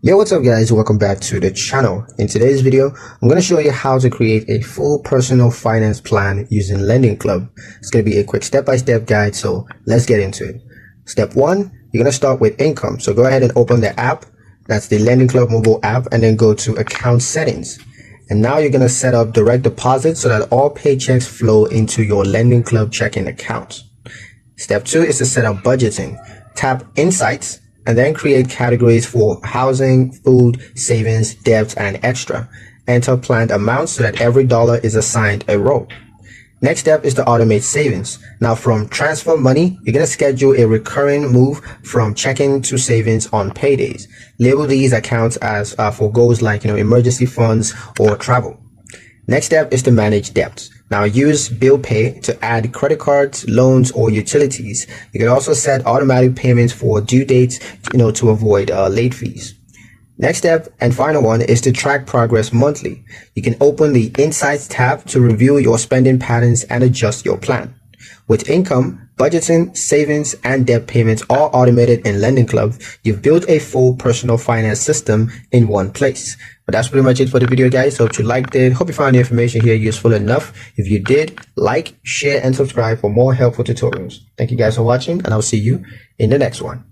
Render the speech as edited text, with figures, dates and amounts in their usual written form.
Yo, what's up guys, welcome back to the channel. In today's video I'm going to show you how to create a full personal finance plan using Lendingclub. It's going to be a quick step-by-step guide, so let's get into it. Step 1, you're going to start with income. So go ahead and open the app, that's the Lendingclub mobile app, and then go to account settings. And now you're going to set up direct deposit so that all paychecks flow into your Lendingclub checking account. Step 2 is to set up budgeting. Tap insights and then create categories for housing, food, savings, debt, and extra. Enter planned amounts so that every dollar is assigned a row. Next step is to automate savings. Now from transfer money, you're going to schedule a recurring move from checking to savings on paydays. Label these accounts as for goals like emergency funds or travel. Next step is to manage debts. Now use bill pay to add credit cards, loans, or utilities. You can also set automatic payments for due dates, to avoid late fees. Next step and final one is to track progress monthly. You can open the Insights tab to review your spending patterns and adjust your plan. With income, budgeting, savings, and debt payments all automated in Lendingclub, you've built a full personal finance system in one place. But that's pretty much it for the video, guys. Hope you liked it. Hope you found the information here useful enough. If you did, like, share, and subscribe for more helpful tutorials. Thank you guys for watching, and I'll see you in the next one.